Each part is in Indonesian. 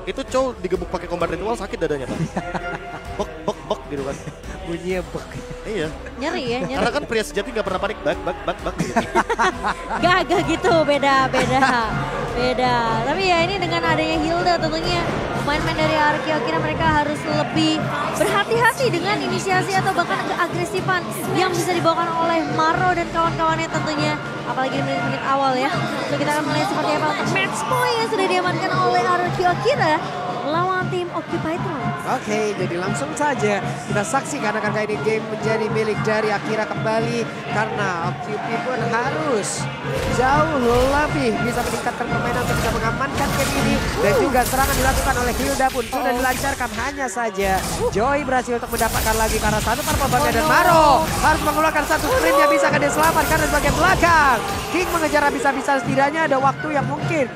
Itu Chow digebuk pakai combat ritual sakit dadanya kan. Bek gitu kan. Bunyinya bek. Iya. Nyeri ya, nyeri. Karena kan pria sejati gak pernah panik bak gitu. Gak gitu, beda. Tapi ya ini dengan adanya Hilda tentunya pemain-pemain dari Araki Akira mereka harus lebih berhati-hati dengan inisiasi atau bahkan keagresifan yang bisa dibawakan oleh Maro dan kawan-kawannya tentunya. Apalagi di menit-menit awal ya. So kita akan melihat seperti apa untuk match point yang sudah diamankan oleh Araki Akira melawan tim Occupy Throne. Oke, jadi langsung saja kita saksikan akan ini game menjadi milik dari Akira kembali karena Occupy pun harus jauh lebih bisa meningkatkan permainan untuk bisa mengamankan game ini dan juga serangan dilakukan oleh Hilda pun sudah dilancarkan. Hanya saja Joy berhasil untuk mendapatkan lagi karena satu perpobangnya dan Maro harus mengeluarkan satu sprint yang bisa akan diselamatkan dari bagian belakang. King mengejar habis-habisan, setidaknya ada waktu yang mungkin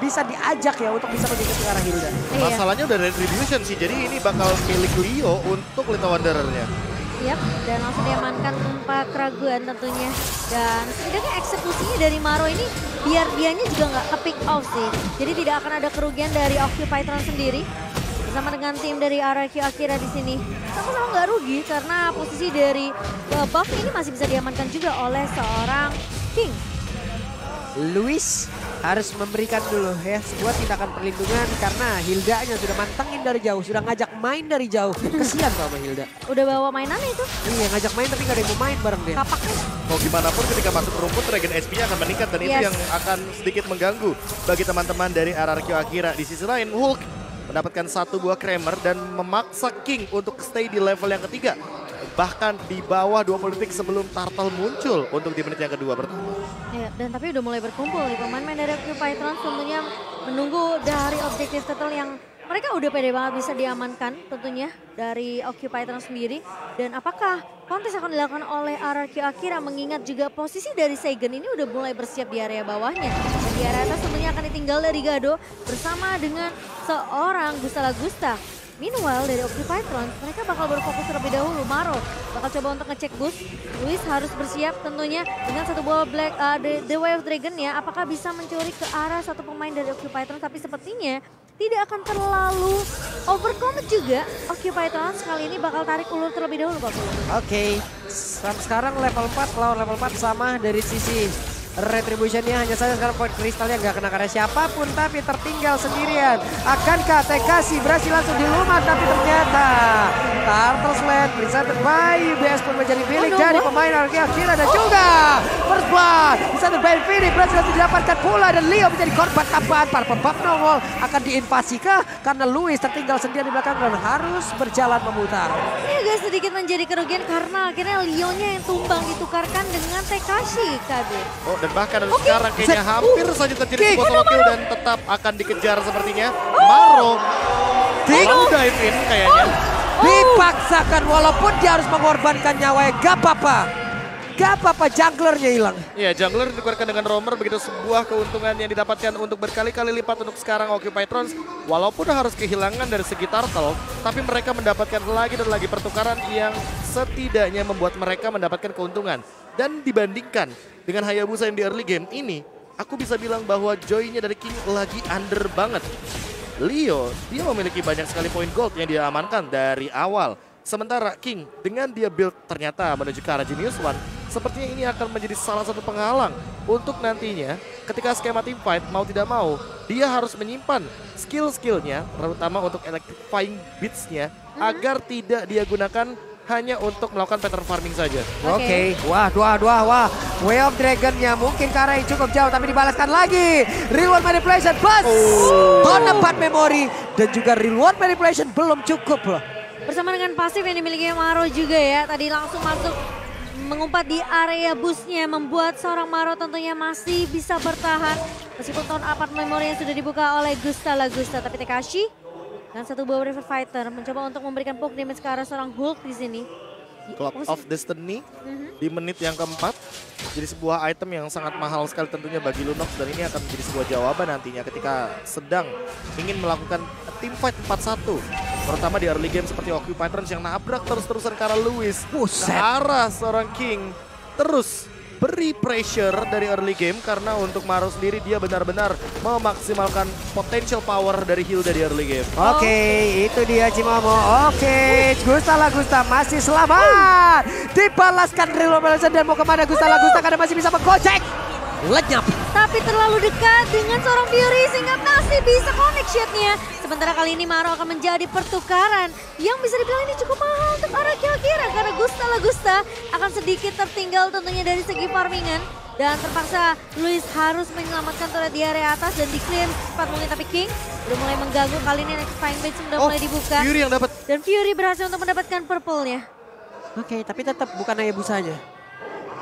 bisa diajak ya untuk bisa mengikuti arah Hilda. Masalahnya udah retribution sih, jadi ini bakal milik Leo untuk Little Wanderer-nya. Yap, dan langsung diamankan tanpa keraguan tentunya. Dan setidaknya eksekusinya dari Maro ini biar dianya juga nggak ke-pick off sih. Jadi tidak akan ada kerugian dari Occupy Throne sendiri. Bersama dengan tim dari Araki Akira di sini. Sama-sama nggak rugi karena posisi dari buff ini masih bisa diamankan juga oleh seorang King. Luis harus memberikan dulu ya sebuah tindakan perlindungan karena Hildanya sudah mantengin dari jauh, sudah ngajak main dari jauh. Kesian sama Hilda. Udah bawa mainannya itu. Iya, ngajak main tapi gak ada yang mau main bareng dia. Kapaknya. Mau gimana pun ketika masuk rumput regen SP-nya akan meningkat dan itu yang akan sedikit mengganggu bagi teman-teman dari RRQ Akira. Di sisi lain Hulk mendapatkan satu buah Kramer dan memaksa King untuk stay di level yang ketiga. Bahkan di bawah 20 detik sebelum Turtle muncul untuk di menit yang kedua pertama. Ya, dan tapi udah mulai berkumpul nih pemain-pemain dari Occupy Throne tentunya menunggu dari objektif turtle yang mereka udah pede banget bisa diamankan tentunya dari Occupy Throne sendiri. Dan apakah kontes akan dilakukan oleh RRQ Akira mengingat juga posisi dari Seigen ini udah mulai bersiap di area bawahnya. Dan di area atas tentunya akan ditinggal dari Gado bersama dengan seorang Gustala Gusta. Meanwhile dari Occupy Throne mereka bakal berfokus terlebih dahulu. Maro bakal coba untuk ngecek boost. Luis harus bersiap tentunya dengan satu buah Black The Way of Dragon ya. Apakah bisa mencuri ke arah satu pemain dari Occupy Throne, tapi sepertinya tidak akan terlalu overcommit juga. Occupy Throne kali ini bakal tarik ulur terlebih dahulu Pak. Oke, sekarang level 4 lawan level 4 sama dari sisi retributionnya. Hanya saja sekarang poin kristalnya nggak kena karena siapapun tapi tertinggal sendirian. Akankah Tekashi berhasil langsung dilumat tapi ternyata Turtle Sled presented by UBS pun menjadi milik dari pemain Araki Akira dan juga first blood presented by Infinity berhasil didapatkan pula dan Leo menjadi korban tambahan. Para pembab nongol akan diinvasi kah? Karena Luis tertinggal sendirian di belakang dan harus berjalan memutar. Ini agak sedikit menjadi kerugian karena akhirnya Leo-nya yang tumbang ditukarkan dengan Tekashi Kabir. Oh, dan bahkan sekarang kayaknya hampir saja terjadi sebuah solo kill dan tetap akan dikejar sepertinya. Maro dive in kayaknya. Dipaksakan walaupun dia harus mengorbankan nyawanya. Gak apa-apa. Gak apa-apa, junglernya hilang. Iya, jungler ditukarkan dengan roamer, begitu sebuah keuntungan yang didapatkan untuk berkali-kali lipat untuk sekarang Occupy Throne. Walaupun harus kehilangan dari segi turtle, tapi mereka mendapatkan lagi dan lagi pertukaran yang setidaknya membuat mereka mendapatkan keuntungan. Dan dibandingkan dengan Hayabusa yang di early game ini, aku bisa bilang bahwa Joy-nya dari King lagi under banget. Leo, dia memiliki banyak sekali poin gold yang dia amankan dari awal. Sementara King dengan dia build ternyata menuju ke arah Genius One, sepertinya ini akan menjadi salah satu penghalang untuk nantinya ketika skema team fight mau tidak mau dia harus menyimpan skill-skillnya terutama untuk electrifying beats-nya agar tidak dia gunakan hanya untuk melakukan pattern farming saja. Oke. Wah. Way of Dragon-nya mungkin ke arah yang cukup jauh tapi dibalaskan lagi. Reward Manipulation plus Tone of Bad Memory dan juga Reward Manipulation belum cukup loh. Bersama dengan pasif yang dimiliki Maro juga ya. Tadi langsung masuk mengumpat di area busnya. Membuat seorang Maro tentunya masih bisa bertahan. Meskipun Tone Apart Memory yang sudah dibuka oleh Gustala Gusta. Tapi Tekashi dan satu buah River Fighter mencoba untuk memberikan poke damage ke arah seorang Hulk di sini. Club of Destiny di menit yang keempat. Jadi sebuah item yang sangat mahal sekali tentunya bagi Lunox. Dan ini akan menjadi sebuah jawaban nantinya ketika sedang ingin melakukan team fight 4-1. Terutama di early game seperti Occupy Throne yang nabrak terus-terusan ke arah Luis. Ke arah seorang King. Terus beri pressure dari early game karena untuk Maro sendiri dia benar-benar memaksimalkan potential power dari Hilda di early game. Oke, itu dia Cimomo. Oke, Gusta Lagusta masih selamat. Dibalaskan Real Balancer dan mau kemana Gusta Lagusta karena masih bisa menggocek. Lenyap. Tapi terlalu dekat dengan seorang Fury sehingga masih bisa connect shotnya. Sementara kali ini Maro akan menjadi pertukaran yang bisa dibilang ini cukup mahal untuk arah kira-kira karena Gusta Lagusta akan sedikit tertinggal tentunya dari segi farmingan. Dan terpaksa Luis harus menyelamatkan turret di area atas dan di-clear cepat mungkin. Tapi King udah mulai mengganggu, kali ini next fine base sudah mulai dibuka. Fury yang dapat. Dan Fury berhasil untuk mendapatkan purple-nya. Oke, tapi tetap bukan Hayabusanya.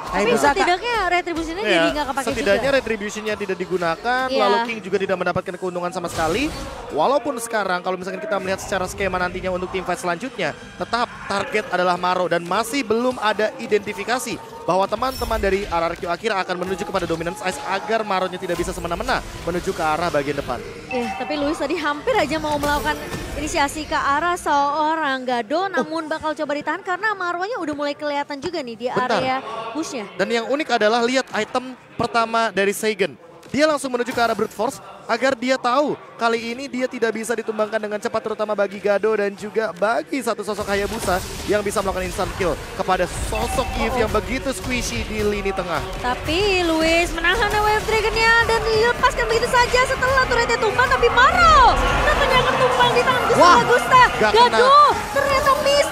Tapi setidaknya retribusinya jadi nggak kepake juga. Setidaknya retribusinya tidak digunakan, lalu King juga tidak mendapatkan keuntungan sama sekali. Walaupun sekarang kalau misalkan kita melihat secara skema nantinya untuk tim fight selanjutnya, tetap target adalah Maro dan masih belum ada identifikasi bahwa teman-teman dari RRQ Akira akan menuju kepada Dominance Ice agar Maronya tidak bisa semena-mena menuju ke arah bagian depan. Tapi Luis tadi hampir aja mau melakukan inisiasi ke arah seorang Gado, namun bakal coba ditahan karena Maronya udah mulai kelihatan juga nih di area pushnya. Dan yang unik adalah lihat item pertama dari Seigen. Dia langsung menuju ke arah Brute Force agar dia tahu kali ini dia tidak bisa ditumbangkan dengan cepat terutama bagi Gado dan juga bagi satu sosok Hayabusa yang bisa melakukan instant kill kepada sosok Eve yang begitu squishy di lini tengah. Tapi Luis menahan Wave Dragon-nya dan dilepaskan begitu saja setelah turretnya tumbang, tapi Maro tentunya akan tumbang di tangan Gusta Lagusta. Gado ternyata miss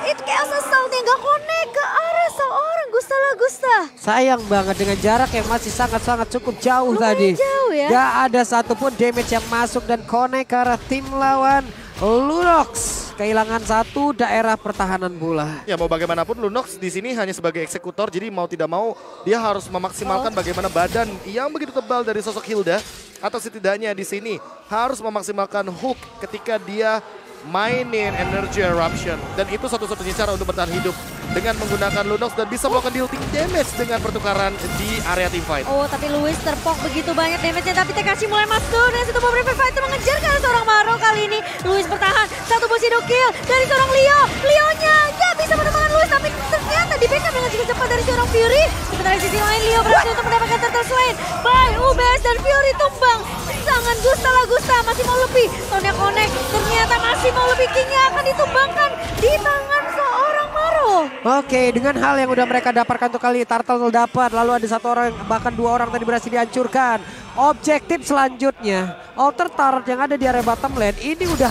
itu kayak asal dia nggak connect ke arah seorang Gusta Lagusta. Sayang banget dengan jarak yang masih sangat-sangat cukup jauh tadi. Jauh ya. Gak ada satupun damage yang masuk dan connect ke arah tim lawan. Lunox kehilangan satu daerah pertahanan bola. Ya mau bagaimanapun Lunox di sini hanya sebagai eksekutor, jadi mau tidak mau dia harus memaksimalkan bagaimana badan yang begitu tebal dari sosok Hilda, atau setidaknya di sini harus memaksimalkan hook ketika dia mainin energy eruption, dan itu satu-satunya cara untuk bertahan hidup dengan menggunakan Lunox dan bisa melakukan dealing damage dengan pertukaran di area team fight. Tapi Luis terpok begitu banyak damage-nya, tapi Tekashi mulai masuk dan situ beberapa fighter mengejar ke seorang Maro. Kali ini Luis bertahan, satu Bushido kill dari seorang Leo. Leonya nggak bisa menemukan Luis, tapi ternyata di backup dengan cukup cepat dari seorang Fury. Sementara di sisi lain Leo berhasil untuk mendapatkan Turtle Swain by UBS dan Fury tumbang. Tangan Gusta Lagusta masih mau lebih, Sonya connect, ternyata masih mau lebih. Kingnya akan ditumbangkan di tangan seorang Maro. Oke, dengan hal yang udah mereka dapatkan untuk kali Turtle dapat, lalu ada satu orang bahkan dua orang tadi berhasil dihancurkan. Objektif selanjutnya, outer turret yang ada di area bottom lane ini udah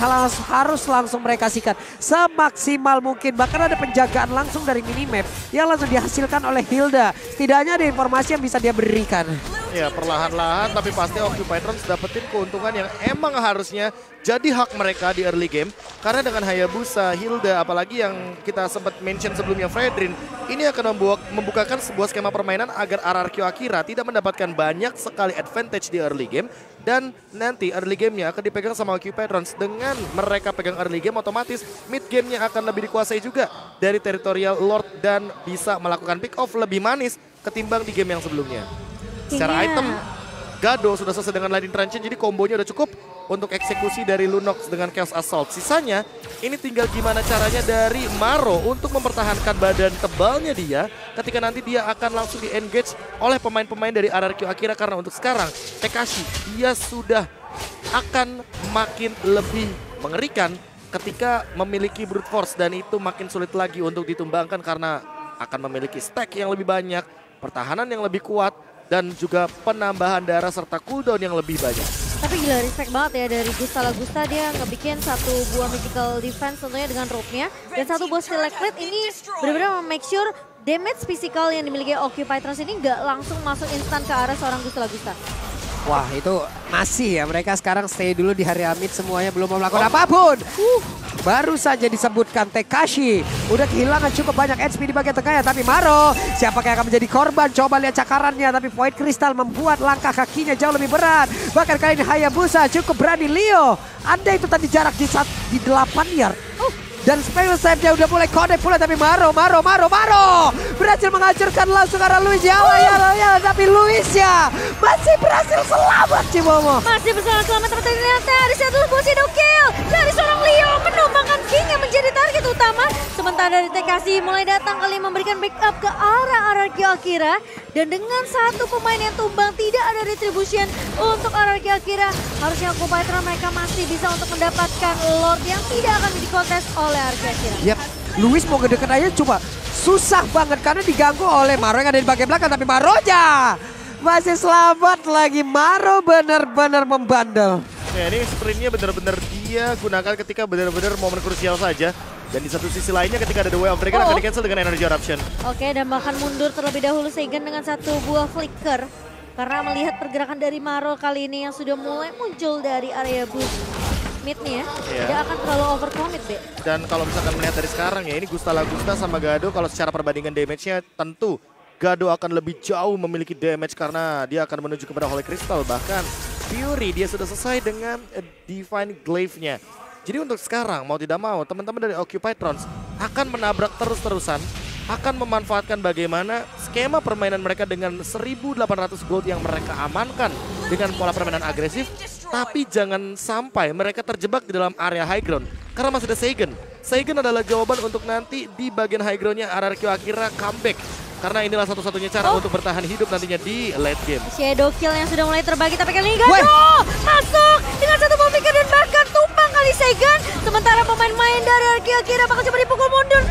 harus langsung mereka sikat semaksimal mungkin. Bahkan ada penjagaan langsung dari minimap yang langsung dihasilkan oleh Hilda. Setidaknya ada informasi yang bisa dia berikan. Ya perlahan-lahan tapi pasti Occupy Trons dapetin keuntungan yang emang harusnya jadi hak mereka di early game. Karena dengan Hayabusa, Hilda, apalagi yang kita sempat mention sebelumnya Fredrin, ini akan membukakan sebuah skema permainan agar RRQ Akira tidak mendapatkan banyak sekali advantage di early game. Dan nanti early game-nya akan dipegang sama Occupy Trons. Dengan mereka pegang early game, otomatis mid game-nya akan lebih dikuasai juga dari Territorial Lord dan bisa melakukan pick off lebih manis ketimbang di game yang sebelumnya. Secara item, Gado sudah selesai dengan Lightning Truncheon, jadi kombonya udah cukup untuk eksekusi dari Lunox dengan Chaos Assault. Sisanya, ini tinggal gimana caranya dari Maro untuk mempertahankan badan tebalnya dia ketika nanti dia akan langsung di-engage oleh pemain-pemain dari RRQ Akira. Karena untuk sekarang, Tekashi, dia sudah akan makin lebih mengerikan ketika memiliki Brute Force. Dan itu makin sulit lagi untuk ditumbangkan karena akan memiliki stack yang lebih banyak, pertahanan yang lebih kuat, dan juga penambahan darah serta cooldown yang lebih banyak. Tapi gila respect banget ya dari Gusta Lagusta, dia ngebikin satu buah mythical defense tentunya dengan rope-nya. Dan satu buah select plate ini benar-benar make sure damage physical yang dimiliki Occupy Trons ini nggak langsung masuk instan ke arah seorang Gusta Lagusta. Wah itu masih ya, mereka sekarang stay dulu di area mid semuanya, belum mau melakukan apapun. Baru saja disebutkan Tekashi udah kehilangan cukup banyak HP di bagian tengahnya, tapi Maro siapakah yang akan menjadi korban? Coba lihat cakarannya, tapi Void Crystal membuat langkah kakinya jauh lebih berat. Bahkan kali ini Hayabusa cukup berani. Leo, anda itu tadi jarak di 8 yard. Dan special save-nya udah mulai connect pula, tapi Maro berhasil menghancurkan langsung arah Luis ya, tapi Luis ya masih berhasil selamat Cimomo. Masih bersama selamat seperti ternyata dari satu Bushido kill dari seorang Leo menumbangkan King yang menjadi target utama. Sementara dari Tekashi mulai datang kali memberikan backup ke arah RRQ Akira Dan dengan satu pemain yang tumbang, tidak ada retribution untuk RRQ Akira. Harusnya Occupy-tron mereka masih bisa untuk mendapatkan Lord yang tidak akan dikontes oleh RRQ Akira. Yap, Luis mau ngedeket aja coba. Susah banget karena diganggu oleh Maro yang ada di bagian belakang. Tapi Maronya masih selamat lagi. Maro benar-benar membandel. Ya, ini sprintnya benar-benar dia gunakan ketika benar-benar momen krusial saja. Dan di satu sisi lainnya ketika ada The Way of Dragon akan di-cancel dengan Energy Eruption. Oke, dan bahkan mundur terlebih dahulu Seigen dengan satu buah flicker. Karena melihat pergerakan dari Maro kali ini yang sudah mulai muncul dari area boost mid-nya. Tidak akan terlalu overcommit, Be. Dan kalau misalkan melihat dari sekarang ya, ini Gusta Lagusta sama Gado kalau secara perbandingan damage-nya tentu Gado akan lebih jauh memiliki damage karena dia akan menuju kepada Holy Crystal. Bahkan Fury dia sudah selesai dengan Divine Glaive-nya. Jadi untuk sekarang mau tidak mau teman-teman dari Occupy-tron akan menabrak terus-terusan, akan memanfaatkan bagaimana skema permainan mereka dengan 1.800 gold yang mereka amankan dengan pola permainan agresif. Tapi jangan sampai mereka terjebak di dalam area high ground karena masih ada Seigen. Seigen adalah jawaban untuk nanti di bagian high groundnya RRQ Akira comeback. Karena inilah satu-satunya cara untuk bertahan hidup nantinya di late game. Shadow kill yang sudah mulai terbagi tapi kali ini Gado masuk dengan satu bom picker dan bahkan tumpang kali Seigen. Sementara pemain-pemain dari RRQ Akira bakal coba dipukul mundur.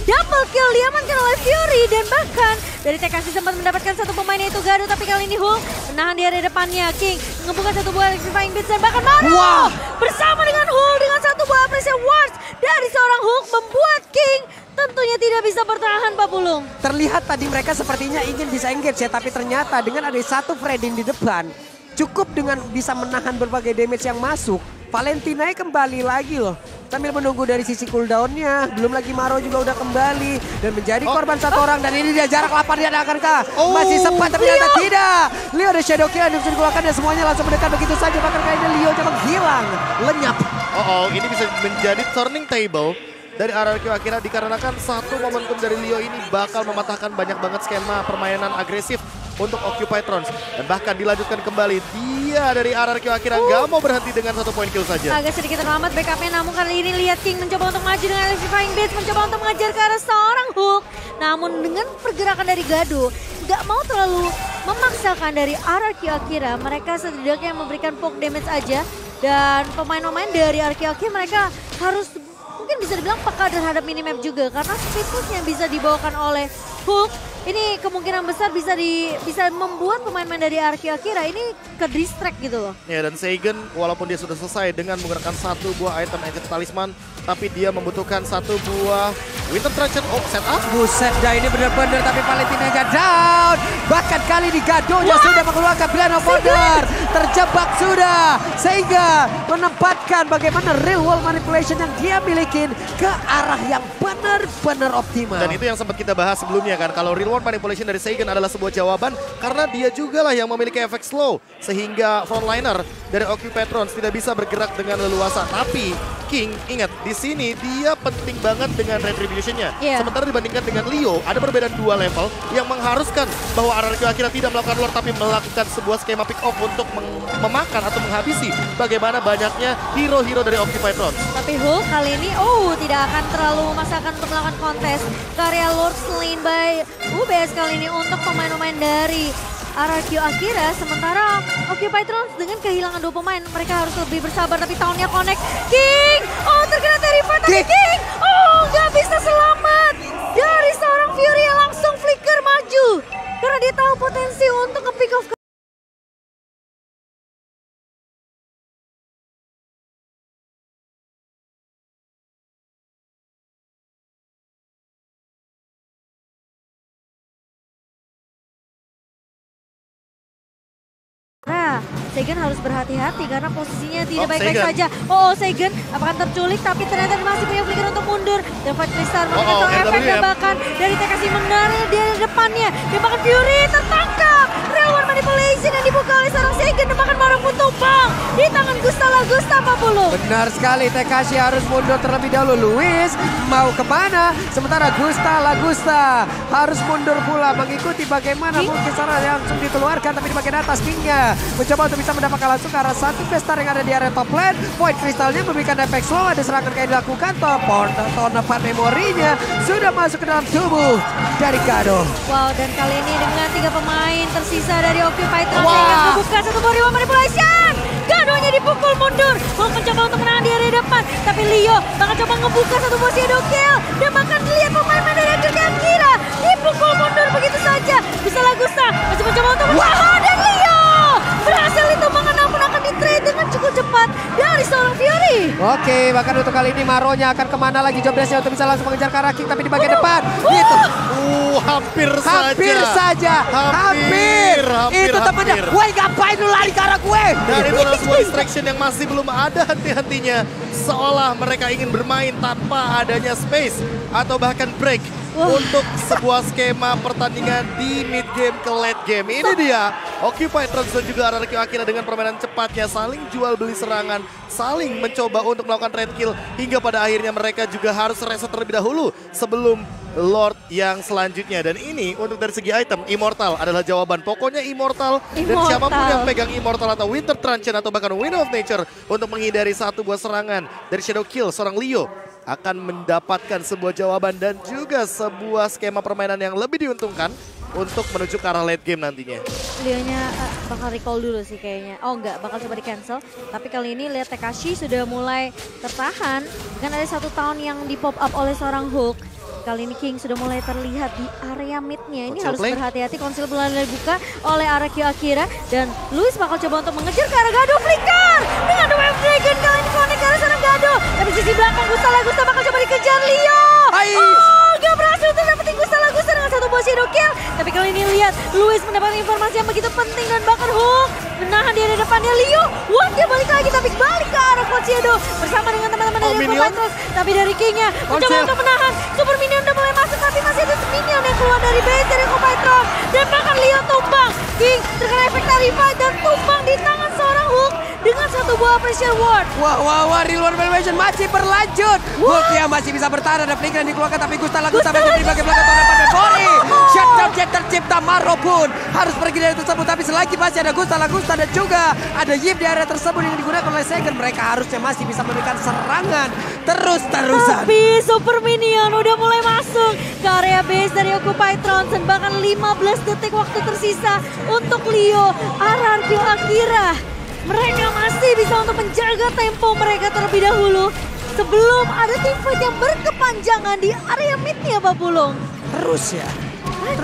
Double kill diamankan oleh Fury dan bahkan dari TKC sempat mendapatkan satu pemain yaitu Gado tapi kali ini Hulk menahan di area depannya. King mengebuka satu buah Electrifying Beats dan bahkan Maro bersama dengan Hulk dengan satu buah Appreciate Wards dari seorang Hulk membuat King tentunya tidak bisa bertahan Pak Pulung. Terlihat tadi mereka sepertinya ingin bisa engage ya, tapi ternyata dengan ada satu Fredin di depan, cukup dengan bisa menahan berbagai damage yang masuk. Valentina kembali lagi loh, sambil menunggu dari sisi cooldownnya. Belum lagi Maro juga udah kembali dan menjadi korban satu orang. Dan ini dia jarak 8 dia akankah masih sempat tapi ternyata tidak. Leo ada shadow kill yang bisa dikeluarkan dan semuanya langsung mendekat begitu saja. Bahkan kayaknya Leo coba hilang, lenyap. Ini bisa menjadi turning table dari RRQ Akira dikarenakan satu momentum dari Leo ini bakal mematahkan banyak banget skema permainan agresif untuk Occupy-tron. Dan bahkan dilanjutkan kembali, dia dari RRQ Akira nggak mau berhenti dengan satu point kill saja. Agak sedikit terlambat backupnya, namun kali ini lihat King mencoba untuk maju dengan Electrifying Beats, mencoba untuk mengejar ke arah seorang Hook. Namun dengan pergerakan dari Gado, nggak mau terlalu memaksakan dari RRQ Akira. Mereka setidaknya memberikan poke damage aja. Dan pemain-pemain dari RRQ Akira mereka harus mungkin bisa dibilang peka terhadap minimap juga. Karena speed push yang bisa dibawakan oleh Hook ini kemungkinan besar bisa membuat pemain-pemain dari RRQ Akira ini ke distract gitu loh. Ya, dan Seigen walaupun dia sudah selesai dengan menggunakan satu buah item Ancient Talisman, tapi dia membutuhkan satu buah Winter Truncheon setup. Buset dah ini bener-bener, tapi Valentina down. Bahkan kali ini Gadonya sudah mengeluarkan Plan of Order. Terjebak sudah. Sehingga menempatkan bagaimana real world manipulation yang dia miliki ke arah yang benar-benar optimal. Dan itu yang sempat kita bahas sebelumnya kan. Kalau real world manipulation dari Seigen adalah sebuah jawaban karena dia juga lah yang memiliki efek slow. Sehingga frontliner dari Occupy-tron tidak bisa bergerak dengan leluasa. Tapi King, ingat di sini dia penting banget dengan retribution-nya. Sementara dibandingkan dengan Leo, ada perbedaan dua level yang mengharuskan bahwa RRQ Akira tidak melakukan luar tapi melakukan sebuah skema pick off untuk memakan atau menghabisi bagaimana banyaknya hero-hero dari Occupy-tron. Tapi Hulk kali ini tidak akan terlalu memaksakan untuk melakukan kontes. Karya Lord slain by UBS kali ini untuk pemain-pemain dari RRQ Akira. Sementara Occupy-tron dengan kehilangan dua pemain, mereka harus lebih bersabar. Tapi tahunnya connect. King! Terkena Terrified tapi King! Nggak bisa selamat. Dari seorang Fury yang langsung flicker maju. Karena dia tahu potensi untuk nge-pick off. Nah, Seigen harus berhati-hati karena posisinya tidak baik-baik saja. Seigen apakah terculik tapi ternyata masih punya flicker untuk mundur. Dan Fight Crystal memberikan efek dan bahkan dari TKC mengenai di depannya. Dan bahkan Fury tertangkap. Real World manipulation yang dibuka oleh seorang Segen dan bahkan Maro pun tumbang di tangan Gusta Lagusta Pak Pulung. Benar sekali, Tekashi harus mundur terlebih dahulu. Luis mau kemana? Sementara Gusta Lagusta harus mundur pula mengikuti bagaimana mungkin secara langsung dikeluarkan. Tapi di bagian atas Kingnya mencoba untuk bisa mendapatkan langsung ke arah satu bestar yang ada di area top lane. Void Crystalnya memberikan efek slow, ada serangan kayak dilakukan. Tonepan memorinya sudah masuk ke dalam tubuh dari Gado. Wow, dan kali ini dengan 3 pemain tersisa dari Occupy Trans yang membuka satu body manipulation. Gadonya dipukul mundur, mau mencoba untuk menahan di area depan. Tapi Leo bakal coba ngebuka satu posisi kill. Dan bahkan lihat pemain dari Akira dipukul mundur begitu saja. Bisa Lagusta masih mencoba untuk menahan dan Leo berhasil ditumbangkan namun akan di-trade dengan cukup cepat dari seorang Fury. Oke, bahkan untuk kali ini Maronya akan kemana lagi job desk-nya untuk bisa langsung mengejar ke arah King. Tapi di bagian depan itu Hampir saja. Hampir. Itu temennya. Woi, ngapain lu lari ke arah gue? Dari bola sebuah distraction yang masih belum ada henti-hentinya. Seolah mereka ingin bermain tanpa adanya space atau bahkan break. Untuk sebuah skema pertandingan di mid game ke late game. Ini dia Occupy Trans dan juga RRQ Akira dengan permainan cepatnya saling jual beli serangan, saling mencoba untuk melakukan trade kill hingga pada akhirnya mereka juga harus reset terlebih dahulu sebelum Lord yang selanjutnya. Dan ini untuk dari segi item Immortal adalah jawaban. Pokoknya Immortal. Dan siapapun yang pegang Immortal atau Winter Truncheon atau bahkan Wind of Nature untuk menghindari satu buah serangan dari Shadow Kill seorang Leo akan mendapatkan sebuah jawaban dan juga sebuah skema permainan yang lebih diuntungkan untuk menuju ke arah late game nantinya. Leonya bakal recall dulu sih kayaknya. Oh enggak, bakal coba di cancel. Tapi kali ini lihat Tekashi sudah mulai tertahan. Dengan ada 1 tahun yang di pop up oleh seorang Hulk. Kali ini King sudah mulai terlihat di area midnya. Ini harus berhati-hati. Konsil bulan dibuka oleh RRQ Akira. Dan Luis bakal coba untuk mengejar ke arah Gado. Flicker dengan The Wave Dragon. Kali ini connect ke arah seorang Gado. Tapi sisi belakang Gusta Lagusta bakal coba dikejar Leo. Oh, gak berhasil untuk dapetin Gusta Lagusta dengan satu buah shadow kill. Tapi kali ini lihat Luis mendapatkan informasi yang begitu penting dan bahkan Hulk menahan di area depannya Leo. Wah, dia balik lagi tapi balik ke arah Quad Shadow bersama dengan teman-teman dari Occupy Trans. Tapi dari Kingnya mencoba untuk menahan. Super Minion udah mulai masuk tapi masih ada Minion yang keluar dari base dari Occupy Trans. Dan bahkan Leo tumbang. King terkena efek Tarify dan tumbang di tangan seorang Hulk dengan satu buah pressure ward. Wah, Real World Valuation masih berlanjut. Hulk yang masih bisa bertahan, ada flicker yang dikeluarkan tapi Gusta Lagusta di bagian belakang torepan Memori. Shutdown jet tercipta, Maro pun harus pergi dari tersebut. Tapi selagi masih ada Gusta Lagusta dan juga ada Yip di area tersebut yang digunakan oleh Segen, mereka harusnya masih bisa memberikan serangan terus-terusan. Tapi Super Minion udah mulai masuk ke area base dari Occupy Trans dan bahkan 15 detik waktu tersisa untuk Leo RRQ Akira. Mereka masih bisa untuk menjaga tempo mereka terlebih dahulu sebelum ada teamfight yang berkepanjangan di area midnya Pak Pulung. Terus ya.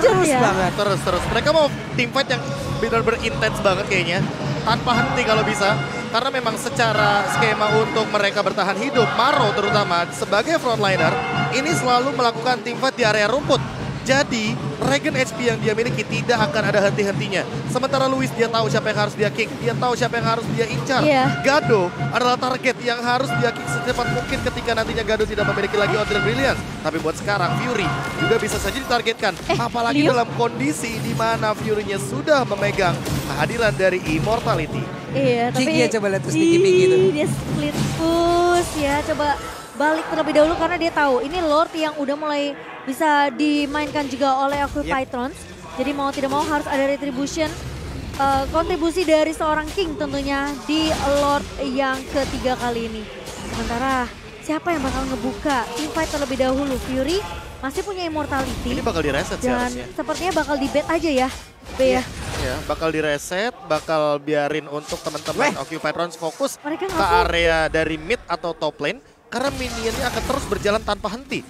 Terus ya. Banget. Terus. Mereka mau teamfight yang benar-benar intens banget kayaknya. Tanpa henti kalau bisa. Karena memang secara skema untuk mereka bertahan hidup, Maro terutama sebagai frontliner, ini selalu melakukan teamfight di area rumput. Jadi, Regen HP yang dia miliki tidak akan ada henti-hentinya. Sementara Luis dia tahu siapa yang harus dia kick, dia tahu siapa yang harus dia incar. Gado adalah target yang harus dia kick secepat mungkin ketika nantinya Gado tidak memiliki lagi Odin Brilliance. Tapi buat sekarang Fury juga bisa saja ditargetkan. Apalagi dalam kondisi di mana Fury-nya sudah memegang kehadiran dari Immortality. Iya, tapi Kiki coba lihat terus Kiki gitu. Dia split push ya, coba balik terlebih dahulu karena dia tahu ini Lord yang udah mulai bisa dimainkan juga oleh Occupy Trans. Jadi mau tidak mau harus ada retribution, kontribusi dari seorang King tentunya di Lord yang ketiga kali ini. Sementara siapa yang bakal ngebuka teamfight terlebih dahulu? Fury masih punya immortality. Ini bakal direset sih dan harusnya. Sepertinya bakal di bet aja ya, B ya. Ya, bakal direset, bakal biarin untuk teman-teman Occupy Trans fokus Mereka ke area dari mid atau top lane. Karena minionnya akan terus berjalan tanpa henti.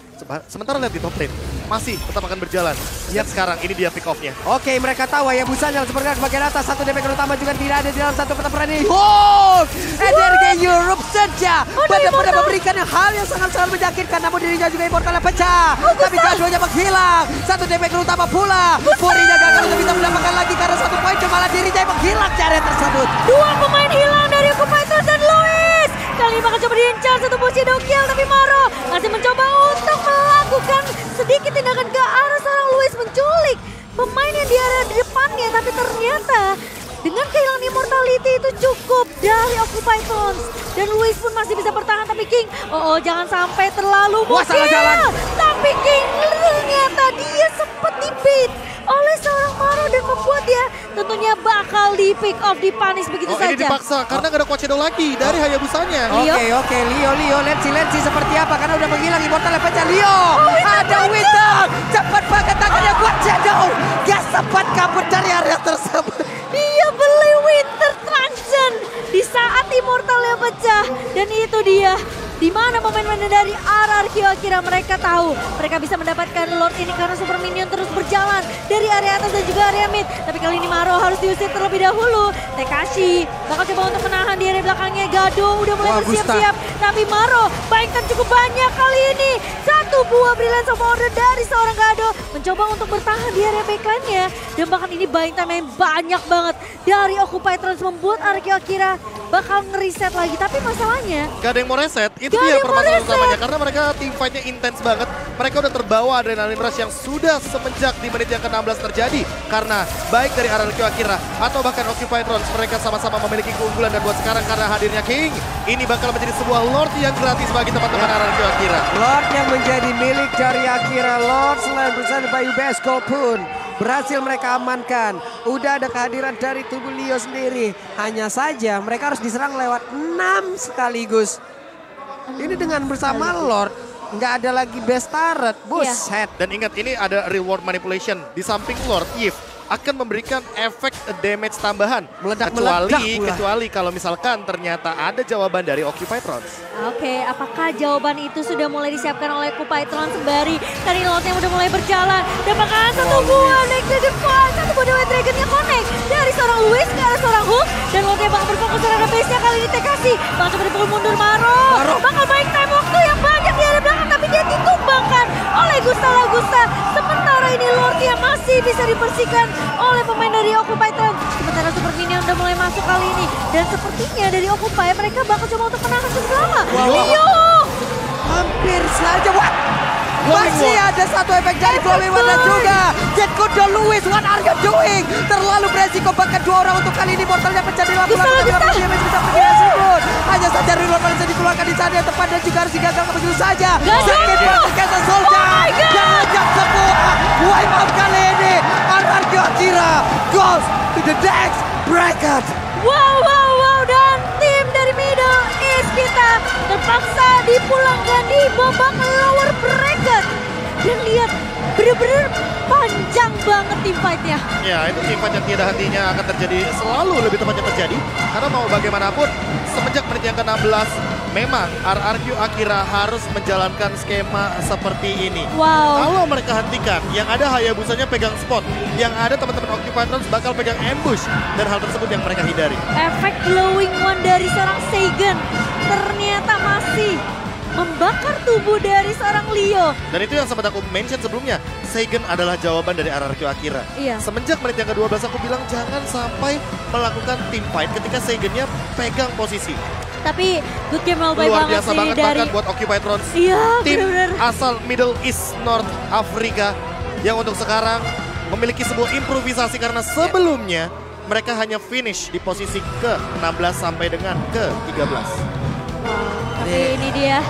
Sementara lihat di top lane, masih tetap akan berjalan. Lihat sekarang, ini dia pick off-nya. Oke, mereka tahu ya busanya sebenarnya bagian atas. Satu damage utama juga tidak ada di dalam satu pertempuran ini. Hulk! Energi Europe saja. Benar-benar memberikan hal yang sangat-sangat menyakitkan. Namun dirinya juga Immortalnya pecah. Tapi Gadonya menghilang. Satu damage utama pula. Furinya gagal untuk bisa mendapatkan lagi karena satu poin. Malah dirinya menghilang di area tersebut. Dua pemain hilang dari Occupy Trans dan Luis. Kali ini bakal coba diincar satu posisi kill. Tapi Maro masih mencoba untuk melakukan sedikit tindakan ke arah seorang Luis menculik pemain yang di area depannya, tapi ternyata dengan kehilangan immortality itu cukup dari Occupy Thrones. Dan Luis pun masih bisa bertahan, tapi King, jangan sampai terlalu Wah, salah jalan. Tapi King ternyata dia sempat di-bait oleh seorang Maro dan membuat dia tentunya bakal di pick off, di-punish begitu saja. Ini dipaksa karena gak ada Quad Shadow lagi dari Hayabusanya. Oke, Leo, Lensi seperti apa? Karena udah menghilang immortalnya pecah. Leo, ada Winter, cepat banget tangannya Quad Shadow. Gak sempat kabur dari area tersebut. Dia beli Winter Transition di saat immortalnya pecah. Dan itu dia, di mana pemain-pemain dari RRQ Akira mereka tahu mereka bisa mendapatkan Lord ini karena Super Minion terus berjalan dari area atas dan juga area mid. Tapi kali ini Maro harus diusir terlebih dahulu. Tekashi bakal coba untuk menahan di area belakangnya. Gado udah mulai bersiap-siap. Tapi Maro baikkan cukup banyak kali ini. Satu buah Brilliance of Order dari seorang Gado mencoba untuk bertahan di area backline-nya. Dan bahkan ini buying time yang banyak banget dari Occupy Thrones membuat RRQ Akira bakal ngereset lagi. Tapi masalahnya gak ada yang mau reset, itu dia permasalahan utamanya. Karena mereka team fight-nya intens banget. Mereka udah terbawa adrenalin rush yang sudah semenjak di menit yang ke-16 terjadi. Karena baik dari RRQ Akira atau bahkan Occupy Thrones, mereka sama-sama memiliki keunggulan. Dan buat sekarang karena hadirnya King, ini bakal menjadi sebuah Lord yang gratis bagi teman-teman RRQ Akira. Lord yang menjadi milik dari Akira. Lord selain bersama Bayu Besko pun berhasil mereka amankan. Udah ada kehadiran dari tubuh Leo sendiri. Hanya saja mereka harus diserang lewat 6 sekaligus. Ini dengan bersama Lord, nggak ada lagi best turret. Buset. Dan ingat, ini ada reward manipulation. Di samping Lord, Eve akan memberikan efek damage tambahan. Kecuali kalau misalkan ternyata ada jawaban dari Occupy Thrones. Oke, apakah jawaban itu sudah mulai disiapkan oleh Occupy Thrones sembari tadi Lordnya udah mulai berjalan. Dapatkan satu buah next to the fall, satu buah White Dragon-nya connect dari seorang Luis ke arah seorang Hook. Dan Lordnya bakal berfokus terhadap base-nya kali ini Tekashi. Bakal coba dipukul mundur Maro. Bakal baik time waktu yang banyak di area belakang, tapi dia ditumbangkan oleh Gusta. Sementara ini Lordnya masih bisa dibersihkan oleh pemain dari Occupy Thrones. Sementara Super Minion udah mulai masuk kali ini. Dan sepertinya dari Occupy mereka bakal coba untuk menahan bersama. Leo! Hampir saja. Masih ada satu efek dari Glowing One dan juga Jet Kudo Luis. What are you doing? Terlalu beresiko, bahkan 2 orang untuk kali ini. Mortalnya pecah di lapangan. Dia masih bisa pergi Sigurd. Hanya saja reload bisa dikeluarkan di sana yang tepat dan juga harus digagalkan begitu saja. Sakit berkata Soldier. Dan lejak semua. Wipe out kali ini. RRQ Akira goes to the next bracket. Wow. Dan tim dari Middle East kita terpaksa dipulangkan di babak lower bracket. Dan lihat, bener-bener panjang banget tim fight-nya. Ya, itu tim fight yang tiada hentinya akan terjadi, selalu lebih tepatnya terjadi. Karena mau bagaimanapun, semenjak menit yang ke-16, memang RRQ Akira harus menjalankan skema seperti ini. Wow. Kalau mereka hentikan, yang ada Hayabusanya pegang spot, yang ada teman-teman Occupy Thrones bakal pegang ambush. Dan hal tersebut yang mereka hindari. Efek Glowing One dari seorang Seigen ternyata masih membakar tubuh dari seorang Leo. Dan itu yang sempat aku mention sebelumnya, Seigen adalah jawaban dari RRQ Akira. Iya. Semenjak menit yang ke-12 aku bilang jangan sampai melakukan team fight ketika Seigennya pegang posisi. Tapi good game by Luar banget biasa sih banget dari bahkan buat Occupy Thrones. Iya, tim bener-bener. asal Middle East North Africa yang untuk sekarang memiliki sebuah improvisasi karena sebelumnya mereka hanya finish di posisi ke-16 sampai dengan ke-13. Tapi ini dia